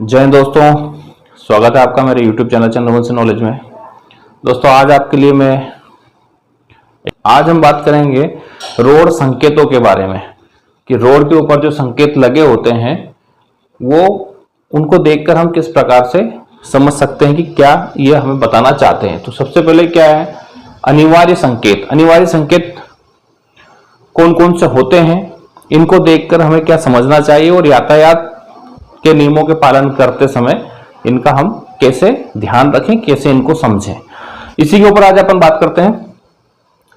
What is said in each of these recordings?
जय हिंद दोस्तों, स्वागत है आपका मेरे YouTube चैनल चंद्रवंश नॉलेज में। दोस्तों आज आपके लिए आज हम बात करेंगे रोड संकेतों के बारे में कि रोड के ऊपर जो संकेत लगे होते हैं वो उनको देखकर हम किस प्रकार से समझ सकते हैं कि क्या ये हमें बताना चाहते हैं। तो सबसे पहले क्या है, अनिवार्य संकेत। अनिवार्य संकेत कौन कौन से होते हैं, इनको देखकर हमें क्या समझना चाहिए और यातायात के नियमों के पालन करते समय इनका हम कैसे ध्यान रखें, कैसे इनको समझें, इसी के ऊपर आज अपन बात करते हैं।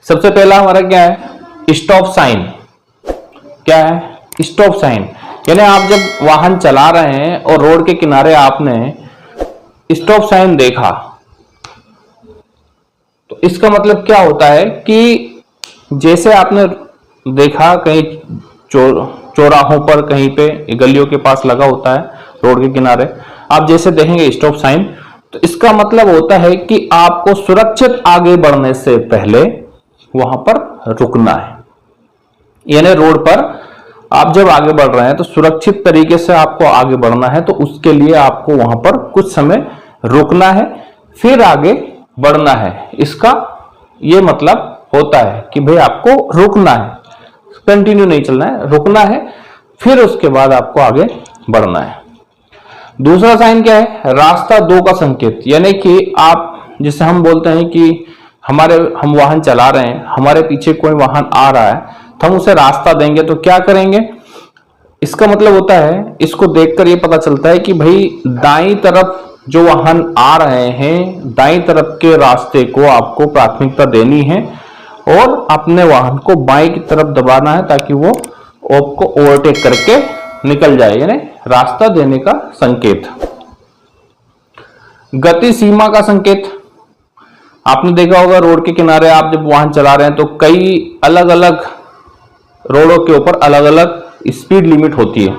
सबसे पहला हमारा क्या है, स्टॉप साइन। क्या है स्टॉप साइन? यानी आप जब वाहन चला रहे हैं और रोड के किनारे आपने स्टॉप साइन देखा तो इसका मतलब क्या होता है कि जैसे आपने देखा कहीं चौराहों पर, कहीं पे गलियों के पास लगा होता है रोड के किनारे, आप जैसे देखेंगे स्टॉप साइन तो इसका मतलब होता है कि आपको सुरक्षित आगे बढ़ने से पहले वहां पर रुकना है। यानी रोड पर आप जब आगे बढ़ रहे हैं तो सुरक्षित तरीके से आपको आगे बढ़ना है, तो उसके लिए आपको वहां पर कुछ समय रुकना है, फिर आगे बढ़ना है। इसका यह मतलब होता है कि भाई आपको रुकना है, कंटिन्यू नहीं चलना है, रुकना है, फिर उसके बाद आपको आगे बढ़ना है। दूसरा साइन क्या है, रास्ता 2 का संकेत। यानी कि आप जिसे हम बोलते हैं कि हम वाहन चला रहे हैं, हमारे पीछे कोई वाहन आ रहा है तो हम उसे रास्ता देंगे तो क्या करेंगे, इसका मतलब होता है, इसको देखकर ये पता चलता है कि भाई दाईं तरफ जो वाहन आ रहे हैं, दाईं तरफ के रास्ते को आपको प्राथमिकता देनी है और अपने वाहन को बाएं की तरफ दबाना है ताकि वो आपको ओवरटेक करके निकल जाए। यानी रास्ता देने का संकेत। गति सीमा का संकेत। आपने देखा होगा रोड के किनारे आप जब वाहन चला रहे हैं तो कई अलग अलग रोडों के ऊपर अलग अलग स्पीड लिमिट होती है।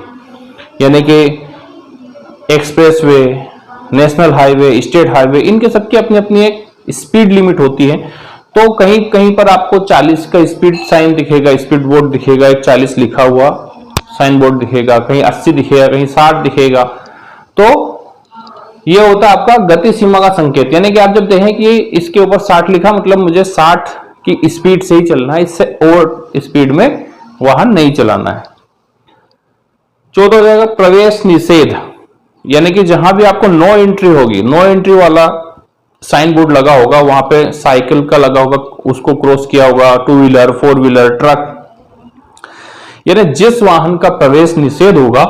यानी कि expressway, national highway, state highway, इनके सबकी अपनी अपनी एक स्पीड लिमिट होती है। तो कहीं कहीं पर आपको 40 का स्पीड साइन दिखेगा, स्पीड बोर्ड दिखेगा, एक 40 लिखा हुआ साइन बोर्ड दिखेगा, कहीं 80 दिखेगा, कहीं 60 दिखेगा। तो ये होता है आपका गति सीमा का संकेत। यानी कि आप जब देखें कि इसके ऊपर 60 लिखा, मतलब मुझे 60 की स्पीड से ही चलना है, इससे ओवर स्पीड में वाहन नहीं चलाना है। चौथा हो जाएगा प्रवेश निषेध। यानी कि जहां भी आपको नो एंट्री होगी, नो एंट्री वाला साइन बोर्ड लगा होगा, वहां पे साइकिल का लगा होगा, उसको क्रॉस किया होगा, 2 व्हीलर, 4 व्हीलर, ट्रक, यानी जिस वाहन का प्रवेश निषेध होगा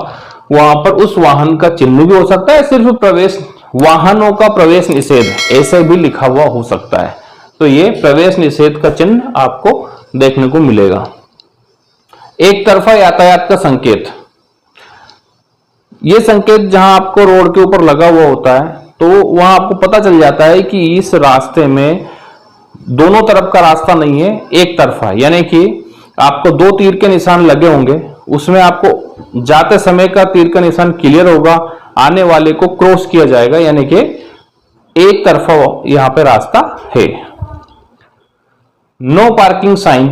वहां पर उस वाहन का चिन्ह भी हो सकता है, सिर्फ प्रवेश, वाहनों का प्रवेश निषेध ऐसे भी लिखा हुआ हो सकता है। तो ये प्रवेश निषेध का चिन्ह आपको देखने को मिलेगा। एक तरफा यातायात का संकेत। ये संकेत जहां आपको रोड के ऊपर लगा हुआ होता है तो वहां आपको पता चल जाता है कि इस रास्ते में दोनों तरफ का रास्ता नहीं है, एक तरफा। यानी कि आपको 2 तीर के निशान लगे होंगे, उसमें आपको जाते समय का तीर का निशान क्लियर होगा, आने वाले को क्रॉस किया जाएगा, यानी कि एक तरफा यहां पे रास्ता है। No parking sign.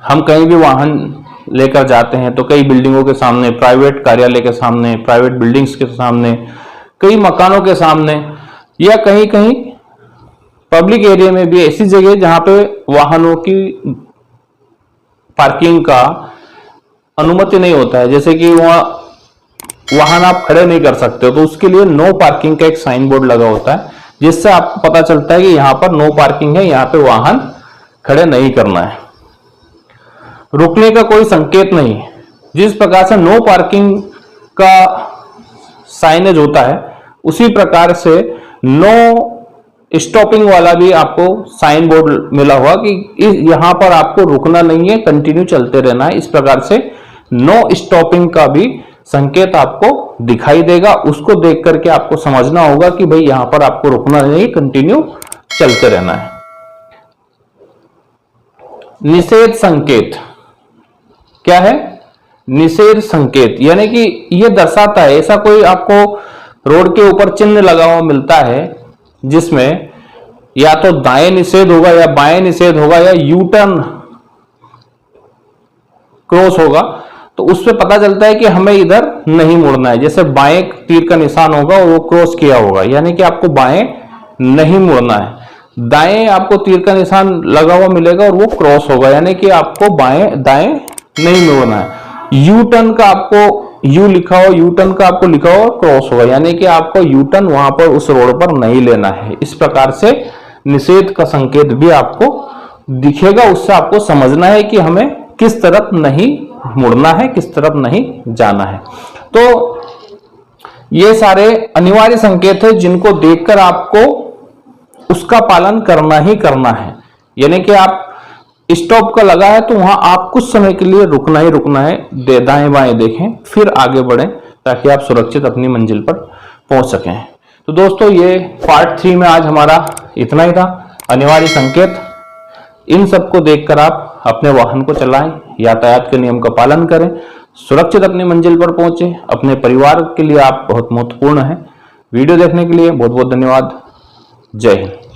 हम कहीं भी वाहन लेकर जाते हैं तो कई बिल्डिंगों के सामने, प्राइवेट कार्यालय के सामने, प्राइवेट बिल्डिंग्स के सामने, कई मकानों के सामने, या कहीं कहीं पब्लिक एरिया में भी ऐसी जगह जहां पे वाहनों की पार्किंग का अनुमति नहीं होता है, जैसे कि वहां वाहन आप खड़े नहीं कर सकते हो, तो उसके लिए नो पार्किंग का एक साइन बोर्ड लगा होता है, जिससे आपको पता चलता है कि यहां पर नो पार्किंग है, यहां पे वाहन खड़े नहीं करना है। रुकने का कोई संकेत नहीं। जिस प्रकार से नो पार्किंग का साइनेज होता है उसी प्रकार से नो स्टॉपिंग वाला भी आपको साइन बोर्ड मिला हुआ कि यहां पर आपको रुकना नहीं है, कंटिन्यू चलते रहना है। इस प्रकार से नो स्टॉपिंग का भी संकेत आपको दिखाई देगा। उसको देख करके आपको समझना होगा कि भाई यहां पर आपको रुकना नहीं, कंटिन्यू चलते रहना है। निषेध संकेत क्या है? निषेध संकेत यानी कि यह दर्शाता है, ऐसा कोई आपको रोड के ऊपर चिन्ह लगा हुआ मिलता है जिसमें या तो दाएं निषेध होगा या बाएं निषेध होगा या यू टर्न क्रॉस होगा, तो उससे पता चलता है कि हमें इधर नहीं मुड़ना है। जैसे बाएं तीर का निशान होगा और वो क्रॉस किया होगा, यानी कि आपको बाएं नहीं मुड़ना है। दाएं आपको तीर का निशान लगा हुआ मिलेगा और वो क्रॉस होगा, यानी कि आपको बाएं दाएं नहीं मुड़ना है। यू टर्न का आपको यू लिखा हो, यू टर्न का आपको लिखा हो क्रॉस होगा, यानी कि आपको यू टर्न वहां पर उस रोड पर नहीं लेना है। इस प्रकार से निषेध का संकेत भी आपको दिखेगा, उससे आपको समझना है कि हमें किस तरफ नहीं मुड़ना है, किस तरफ नहीं जाना है। तो ये सारे अनिवार्य संकेत है जिनको देखकर आपको उसका पालन करना ही करना है। यानी कि आप स्टॉप का लगा है तो वहां आप कुछ समय के लिए रुकना ही रुकना है, दाएं बाएं देखें फिर आगे बढ़ें, ताकि आप सुरक्षित अपनी मंजिल पर पहुंच सकें। तो दोस्तों ये पार्ट 3 में आज हमारा इतना ही था, अनिवार्य संकेत। इन सबको देखकर आप अपने वाहन को चलाएं, यातायात के नियम का पालन करें, सुरक्षित अपनी मंजिल पर पहुंचे। अपने परिवार के लिए आप बहुत महत्वपूर्ण हैं। वीडियो देखने के लिए बहुत बहुत धन्यवाद। जय हिंद।